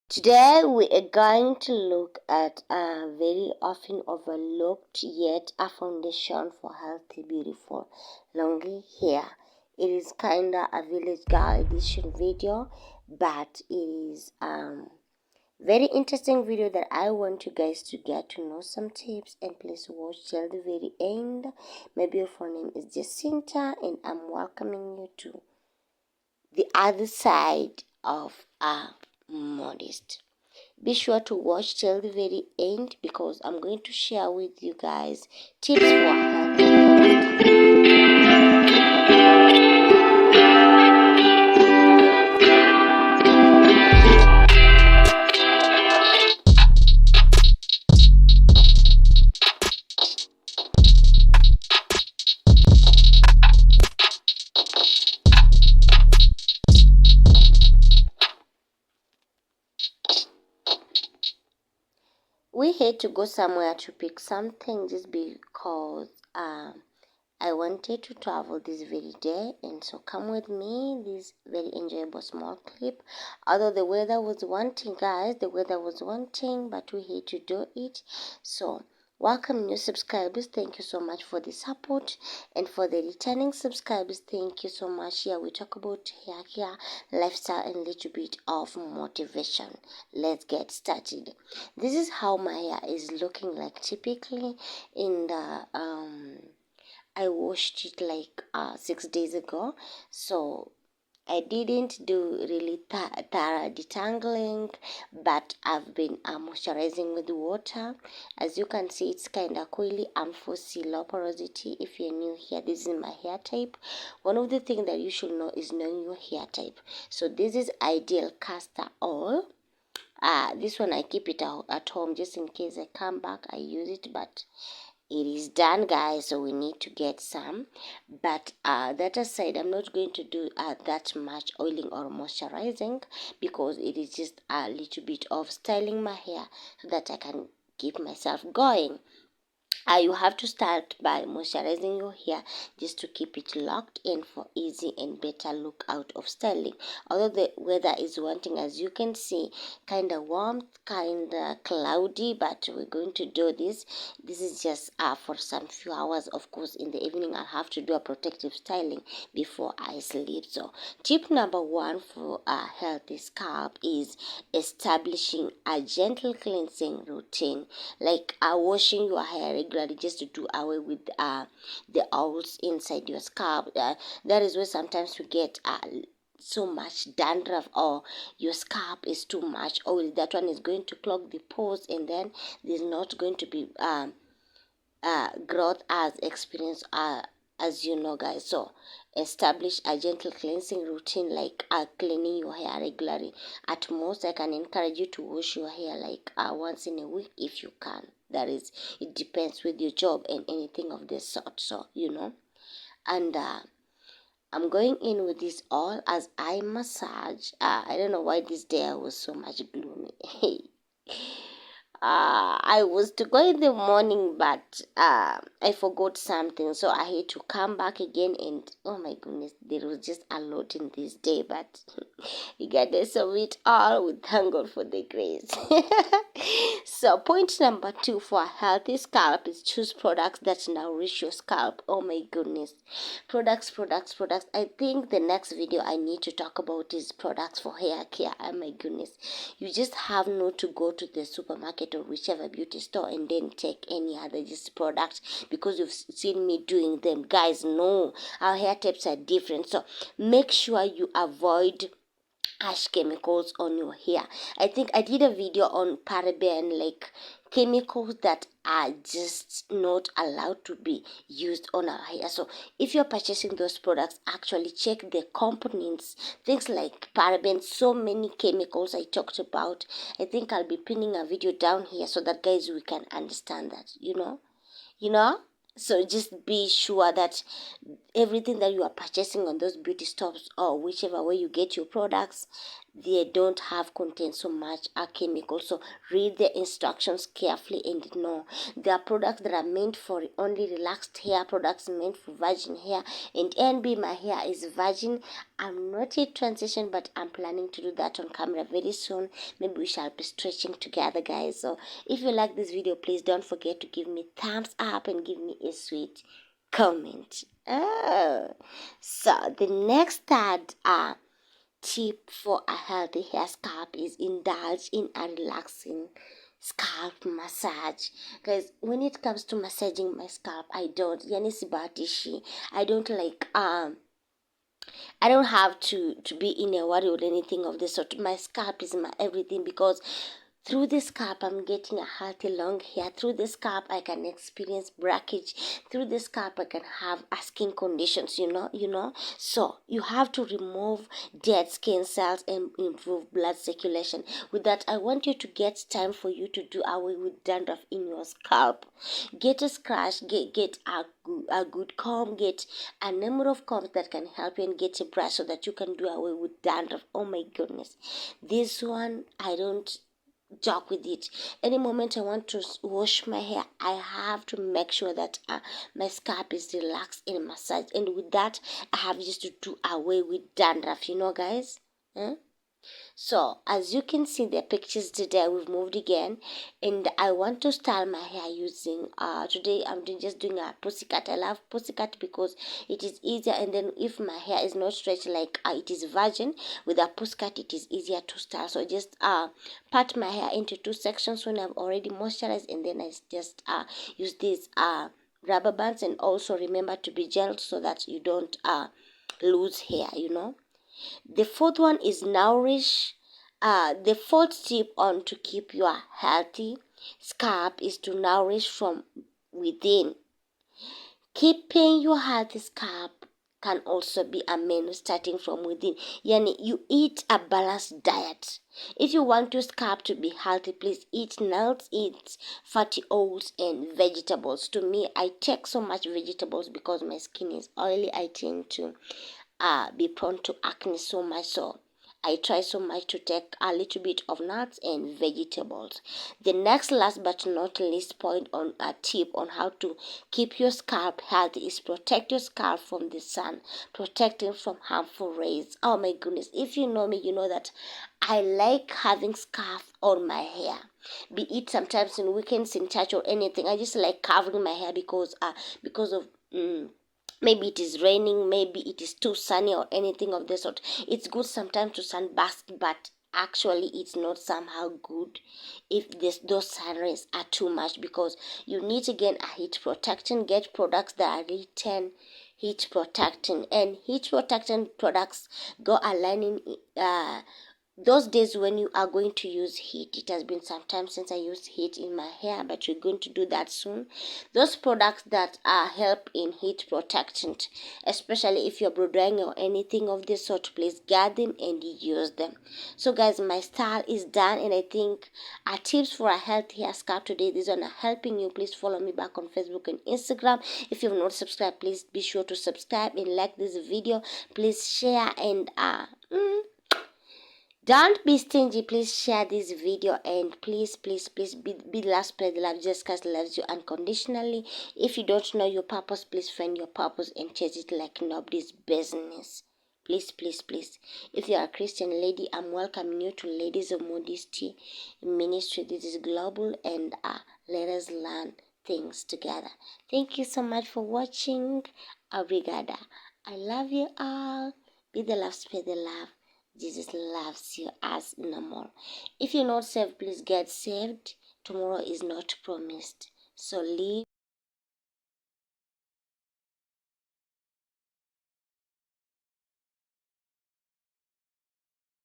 Today we are going to look at a very often overlooked yet a foundation for healthy, beautiful, lonely hair. It is kinda a village girl edition video, but it is very interesting video that I want you guys to get to know some tips, and please watch till the very end. My beautiful name is Jacinta and I'm welcoming you to the other side of a modest. Be sure to watch till the very end because I'm going to share with you guys tips for healthy. We had to go somewhere to pick something just because I wanted to travel this very day, and so come with me this very enjoyable small clip. Although the weather was wanting, guys, the weather was wanting, but we had to do it. So welcome new subscribers, thank you so much for the support, and for the returning subscribers, thank you so much. Here we talk about hair care, lifestyle, and a little bit of motivation. Let's get started. This is how my hair is looking like typically in the I washed it like 6 days ago, so I didn't do really thorough detangling, but I've been moisturizing with water. As you can see, it's kind of coily. I'm for low porosity. If you're new here, this is my hair type. One of the things that you should know is knowing your hair type. So this is ideal castor oil. This one I keep it out at home just in case I come back. I use it, but it is done, guys, so we need to get some. But that aside, I'm not going to do that much oiling or moisturizing because it is just a little bit of styling my hair so that I can keep myself going. You have to start by moisturizing your hair just to keep it locked in for easy and better look out of styling. Although the weather is wanting, as you can see, kind of warm, kind of cloudy, but we're going to do this. This is just for some few hours. Of course, in the evening I'll have to do a protective styling before I sleep. So tip number one for a healthy scalp is establishing a gentle cleansing routine, like washing your hair regularly just to do away with the oils inside your scalp. That is where sometimes we get so much dandruff, or your scalp is too much oil. That one is going to clog the pores, and then there's not going to be growth as experience, as you know, guys. So establish a gentle cleansing routine, like cleaning your hair regularly. At most, I can encourage you to wash your hair like once in a week if you can. That is, it depends with your job and anything of this sort. So and I'm going in with this all as I massage. I don't know why this day I was so much gloomy. I was to go in the morning, but I forgot something, so I had to come back again. And oh my goodness, there was just a lot in this day, but regardless of it all, we thank God for the grace. So, point number two for a healthy scalp is choose products that nourish your scalp. Oh my goodness, products. I think the next video I need to talk about is products for hair care. Oh my goodness, you just have not to go to the supermarket or whichever beauty store and then take any other just product because you've seen me doing them. Guys, no, our hair types are different, so make sure you avoid harsh chemicals on your hair. I think I did a video on paraben, like chemicals that are just not allowed to be used on our hair. So if you're purchasing those products, actually check the components, things like parabens, so many chemicals I talked about. I think I'll be pinning a video down here so that, guys, we can understand that, you know so just be sure that everything that you are purchasing on those beauty stores or whichever way you get your products, they don't have contain so much chemicals. So read the instructions carefully and know there are products that are meant for only relaxed hair, products meant for virgin hair, and my hair is virgin. I'm not yet transition, but I'm planning to do that on camera very soon. Maybe we shall be stretching together, guys. So if you like this video, please don't forget to give me thumbs up and give me a sweet comment. Oh, so the next third tip for a healthy hair scalp is indulge in a relaxing scalp massage. Guys, when it comes to massaging my scalp, I don't yani sibatishi. I don't have to be in a worry or anything of the sort. My scalp is my everything, because through the scalp I'm getting a healthy long hair. Through the scalp I can experience breakage. Through the scalp I can have skin conditions, So you have to remove dead skin cells and improve blood circulation. With that, I want you to get time for you to do away with dandruff in your scalp. Get a scratch, get a good comb, get a number of combs that can help you, and get a brush so that you can do away with dandruff. Oh my goodness, this one I don't joke with it. Any moment I want to wash my hair, I have to make sure that my scalp is relaxed and massaged, and with that I have just to do away with dandruff, guys. So as you can see the pictures today, we've moved again, and I want to style my hair using today I'm just doing a pussycat. I love pussycat because it is easier, and then if my hair is not stretched like it is virgin, with a pussycat it is easier to style. So just part my hair into two sections when I've already moisturized, and then I just use these rubber bands, and also remember to be gentle so that you don't lose hair. The fourth one is nourish. The fourth tip on to keep your healthy scalp is to nourish from within. Keeping your healthy scalp can also be a menu starting from within. Yani, you eat a balanced diet. If you want your scalp to be healthy, please eat nuts, eat fatty oils and vegetables. To me, I take so much vegetables because my skin is oily. I tend to be prone to acne so much, so I try so much to take a little bit of nuts and vegetables. The next last but not least point on a tip on how to keep your scalp healthy is protect your scalp from the sun, protecting from harmful rays. Oh my goodness, if you know me, you know that I like having scarf on my hair, be it sometimes in weekends, in church or anything. I just like covering my hair because of maybe it is raining, maybe it is too sunny or anything of the sort. It's good sometimes to sunbask, but actually it's not somehow good if those sun rays are too much, because you need again a heat protection. Get products that are written heat protecting, and heat protecting products go aligning those days when you are going to use heat. It has been some time since I used heat in my hair, but we're going to do that soon. Those products that help in heat protection, especially if you're blow drying or anything of this sort, please get them and use them. So guys, my style is done, and I think our tips for a healthy hair scalp today, these are helping you. Please follow me back on Facebook and Instagram. If you've not subscribed, please be sure to subscribe and like this video. Please share and don't be stingy. Please share this video, and please be the love, spread the love. Jesus Christ loves you unconditionally. If you don't know your purpose, please find your purpose and chase it like nobody's business. Please. If you are a Christian lady, I'm welcoming you to Ladies of Modesty Ministry. This is global, and let us learn things together. Thank you so much for watching. Obrigada. I love you all. Be the love, spread the love. Jesus loves you as normal. If you're not saved, please get saved. Tomorrow is not promised. So live